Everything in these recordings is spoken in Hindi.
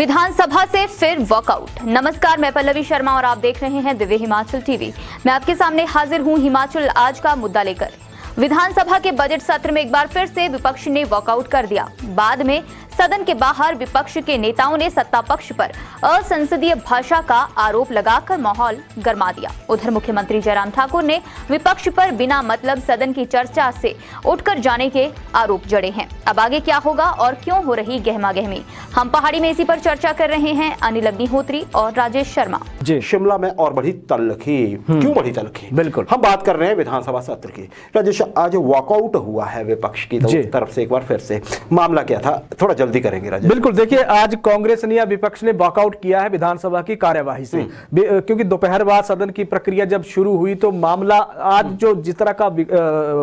विधानसभा से फिर वॉकआउट। नमस्कार, मैं पल्लवी शर्मा और आप देख रहे हैं दिव्य हिमाचल टीवी। मैं आपके सामने हाजिर हूं हिमाचल आज का मुद्दा लेकर। विधानसभा के बजट सत्र में एक बार फिर से विपक्ष ने वॉकआउट कर दिया। बाद में सदन के बाहर विपक्ष के नेताओं ने सत्ता पक्ष पर असंसदीय भाषा का आरोप लगाकर माहौल गरमा दिया। उधर मुख्यमंत्री जयराम ठाकुर ने विपक्ष पर बिना मतलब सदन की चर्चा से उठकर जाने के आरोप जड़े हैं। अब आगे क्या होगा और क्यों हो रही गहमा गहमी, हम पहाड़ी में इसी पर चर्चा कर रहे हैं अनिल अग्निहोत्री और राजेश शर्मा जी। शिमला में और बढ़ी तल्खी, क्यों बढ़ी तल्खी? बिल्कुल, हम बात कर रहे हैं विधानसभा सत्र की। राजेश, आज वॉकआउट हुआ है विपक्ष की तरफ से। एक बार फिर से मामला क्या था, थोड़ा जल्दी करेंगे राजेश। बिल्कुल, देखिए आज कांग्रेस ने या विपक्ष ने वॉकआउट किया है विधानसभा की कार्यवाही से, क्योंकि दोपहर बाद सदन की प्रक्रिया जब शुरू हुई तो मामला आज जो जिस तरह का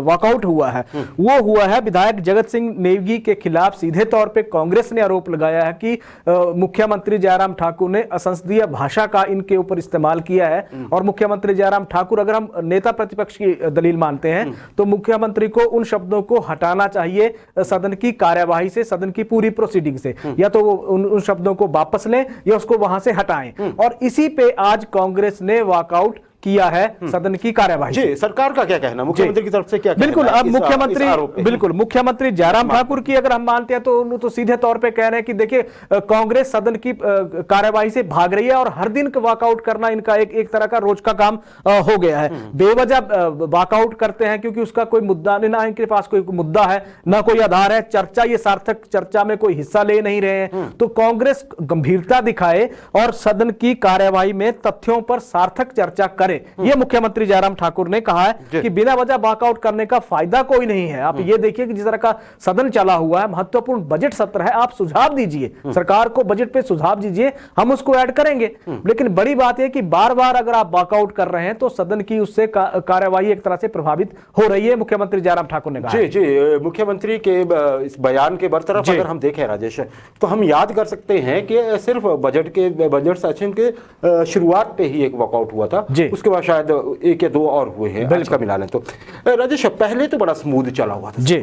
वॉकआउट हुआ है वो हुआ है विधायक जगत सिंह नेगी के खिलाफ। सीधे तौर पे कांग्रेस ने आरोप लगाया है कि मुख्यमंत्री जयराम ठाकुर ने असंसदीय भाषा का इनके ऊपर इस्तेमाल किया है। और मुख्यमंत्री जयराम ठाकुर, अगर हम नेता प्रतिपक्ष की दलील मानते हैं तो मुख्यमंत्री को उन शब्दों को हटाना चाहिए सदन की कार्यवाही से, सदन की पूरी प्रोसीडिंग से। या तो उन शब्दों को वापस लें या उसको वहां से हटाएं। और इसी पे आज कांग्रेस ने वॉकआउट किया है सदन की कार्यवाही जी। सरकार का क्या कहना, मुख्यमंत्री की तरफ से क्या कहना? बिल्कुल, अब मुख्यमंत्री जयराम ठाकुर की अगर हम मानते हैं तो सीधे तौर पे कह रहे हैं कि देखिए कांग्रेस सदन की कार्यवाही से भाग रही है और हर दिन वॉकआउट करना इनका एक तरह का रोज का काम हो गया है। बेवजह वॉकआउट करते हैं क्योंकि उसका कोई मुद्दा नहीं, ना इनके पास कोई मुद्दा है ना कोई आधार है। चर्चा, ये सार्थक चर्चा में कोई हिस्सा ले नहीं रहे हैं। तो कांग्रेस गंभीरता दिखाए और सदन की कार्यवाही में तथ्यों पर सार्थक चर्चा करे। ये मुख्यमंत्री जयराम ठाकुर ने कहा है कि बिना वजह वॉकआउट करने का फायदा कोई नहीं है। आप ये देखिए कि जिस तरह का सदन चला हुआ है, महत्वपूर्ण बजट सत्र है, आप सुझाव दीजिए, सरकार को बजट पे सुझाव दीजिए, हम उसको ऐड करेंगे। लेकिन बड़ी बात है कि बार बार अगर आप वॉकआउट कर रहे हैं तो सदन की उससे कार्यवाही एक तरह से प्रभावित हो रही है, मुख्यमंत्री जयराम ठाकुर ने कहा। जी जी, मुख्यमंत्री के इस बयान के बरतरफ अगर हम देखें राजेश, तो हम याद कर सकते हैं कि सिर्फ बजट सेशन के शुरुआत पे ही एक वॉकआउट हुआ था। उसके बाद शायद एक या दो और हुए हैं आज का मिला लें तो। राजेश, पहले तो बड़ा स्मूथ चला हुआ था जी।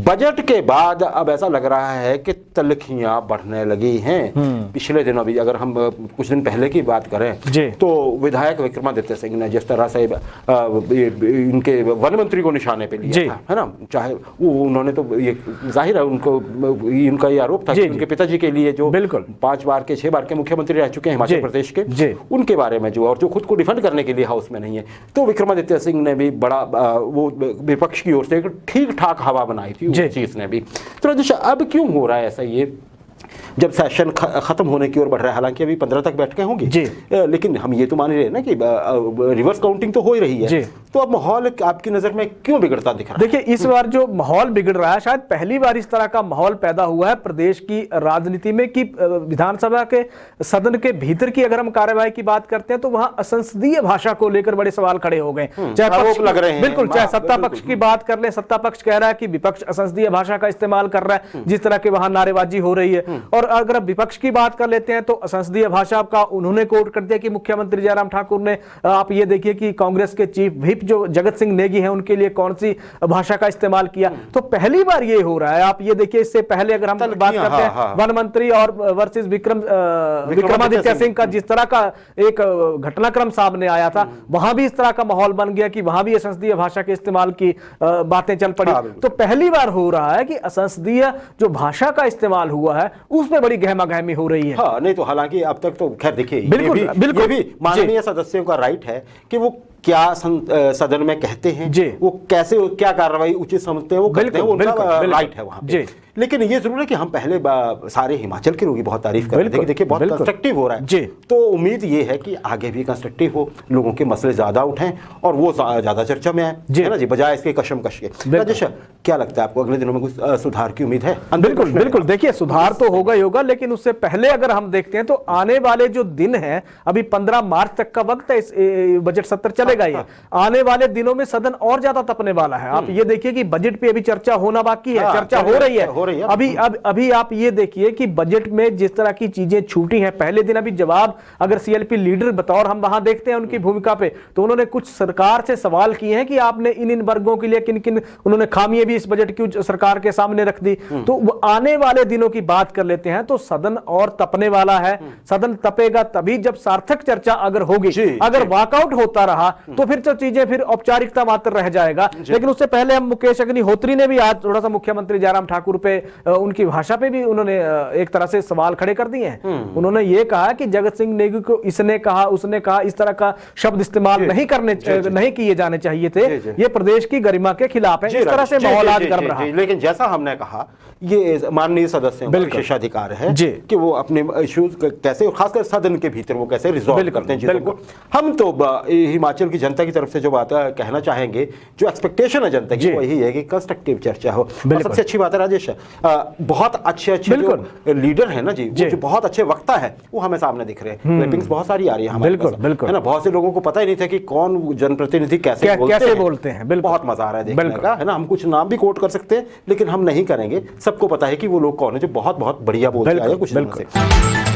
बजट के बाद अब ऐसा लग रहा है कि तल्खियां बढ़ने लगी हैं। पिछले दिनों भी अगर हम कुछ दिन पहले की बात करें तो विधायक विक्रमादित्य सिंह ने जिस तरह से इनके वन मंत्री को निशाने पे लिया था, है ना, चाहे वो उन्होंने तो ये जाहिर है उनको इनका ये आरोप था कि उनके पिताजी के लिए जो 5 बार के 6 बार के मुख्यमंत्री रह चुके हैं हिमाचल प्रदेश के, उनके बारे में जो और जो खुद को डिफेंड करने के लिए हाउस में नहीं है, तो विक्रमादित्य सिंह ने भी बड़ा वो विपक्ष की ओर से एक ठीक ठाक हवा बनाई थी उस चीज ने भी। तो अब क्यों हो रहा है ऐसा, ये जब सेशन खत्म होने की ओर बढ़ रहा है? हालांकि अभी 15 तक बैठकें होंगी, लेकिन हम ये तो मान रहे हैं ना कि रिवर्स काउंटिंग तो हो ही रही है। तो अब माहौल आपकी नजर में क्यों बिगड़ता दिख रहा है? देखिए, इस बार जो माहौल बिगड़ रहा है, शायद पहली बार इस तरह का माहौल पैदा हुआ है प्रदेश की राजनीति में कि विधानसभा के सदन के भीतर की अगर हम कार्यवाही की बात करते हैं तो वहां असंसदीय भाषा को लेकर बड़े सवाल खड़े हो गए। बिल्कुल, चाहे सत्ता पक्ष की बात कर ले, सत्ता पक्ष कह रहा है कि विपक्ष असंसदीय भाषा का इस्तेमाल कर रहा है, जिस तरह के वहां नारेबाजी हो रही है। और अगर विपक्ष की बात कर लेते हैं तो असंसदीय भाषा का उन्होंने कोट कर दिया कि मुख्यमंत्री जयराम ठाकुर ने, आप ये देखिए कि कांग्रेस के चीफ व्हिप जो जगत सिंह नेगी हैं उनके लिए कौन सी भाषा का इस्तेमाल किया। तो पहली बार ये हो रहा है। आप ये देखिए, इससे पहले अगर हम बात करते हैं वन मंत्री और वर्सेस विक्रमादित्य सिंह का जिस तरह का एक घटनाक्रम सामने आया था, वहां भी इस तरह का माहौल बन गया कि वहां भी असंसदीय भाषा के इस्तेमाल की बातें चल पड़ी। तो पहली बार हो रहा है कि असंसदीय जो भाषा का इस्तेमाल हुआ है उस पर बड़ी गहमा गहमी हो रही है। हाँ, नहीं तो हालांकि अब तक तो खैर देखिए, बिल्कुल भी माननीय सदस्यों का राइट है कि वो क्या सदन में कहते हैं, वो कैसे क्या कार्रवाई उचित समझते हैं वो करते हैं, उनका राइट है वहां पे। लेकिन ये जरूर है कि हम पहले सारे हिमाचल के लोग बहुत तारीफ कर रहे हैं, देखिए बहुत कंस्ट्रक्टिव हो रहा है। तो उम्मीद ये है कि आगे भी कंस्ट्रक्टिव हो, लोगों के मसले ज्यादा उठें और वो ज्यादा चर्चा में आए, है ना जी, बजाय इसके कशमकश के। राजेश, क्या लगता है आपको अगले दिनों में कुछ सुधार की उम्मीद है? बिल्कुल, देखिए सुधार तो होगा ही होगा, लेकिन उससे पहले अगर हम देखते हैं तो आने वाले जो दिन है, अभी 15 मार्च तक का वक्त है, इस बजट सत्र चलेगा ही। आने वाले दिनों में सदन और ज्यादा तपने वाला है। आप ये देखिए कि बजट पे अभी चर्चा होना बाकी है, चर्चा हो रही है अभी आप ये देखिए कि बजट में जिस तरह की चीजें छूटी हैं, पहले दिन अभी जवाब अगर सीएलपी लीडर बतौर हम वहां देखते हैं उनकी भूमिका पे, तो उन्होंने कुछ सरकार से सवाल किए हैं कि आपने इन वर्गों के लिए किन किन, उन्होंने खामियां भी भी इस बजट की सरकार के सामने रख दी। तो आने वाले दिनों की बात कर लेते हैं तो सदन और तपने वाला है। सदन तपेगा तभी जब सार्थक चर्चा अगर होगी। अगर वॉकआउट होता रहा तो फिर तो चीजें फिर औपचारिकता मात्र रह जाएगा। लेकिन उससे पहले हम मुकेश अग्निहोत्री ने भी आज थोड़ा सा मुख्यमंत्री जयराम ठाकुर पे, उनकी भाषा पे भी उन्होंने एक तरह से सवाल खड़े कर दिए हैं। उन्होंने ये कहा कि जगत सिंह नेगी को इसने कहा उसने कहा इस तरह का शब्द इस्तेमाल नहीं किए जाने चाहिए थे, ये प्रदेश की गरिमा के खिलाफ है। इस तरह से माहौल आज गर्म रहा। लेकिन जैसा हमने कहा, ये माननीय सदस्यों का विशेषाधिकार है कि वो अपने इश्यूज कैसे, खासकर सदन के भीतर वो कैसे रिजॉल्व करते हैं चीजों को। हम तो हिमाचल की जनता की तरफ से जो बात कहना चाहेंगे, जो एक्सपेक्टेशन है जनता की, वही है कि कंस्ट्रक्टिव चर्चा हो। और सबसे अच्छी बात है राजेश, बहुत अच्छे जो लीडर है ना जी, जो बहुत अच्छे वक्ता है, वो हमें सामने दिख रहे हैं। क्लिपिंग्स बहुत सारी आ रही है हमारे पास, है ना। बहुत से लोगों को पता ही नहीं था कि कौन जनप्रतिनिधि कैसे बोलते हैं। बहुत मजा आ रहा है देखने का, है ना। हम कुछ नाम भी कोट कर सकते हैं, लेकिन हम नहीं करेंगे। सबको पता है कि वो लोग कौन है जो बहुत बहुत बढ़िया बोलते आए कुछ दिनों से।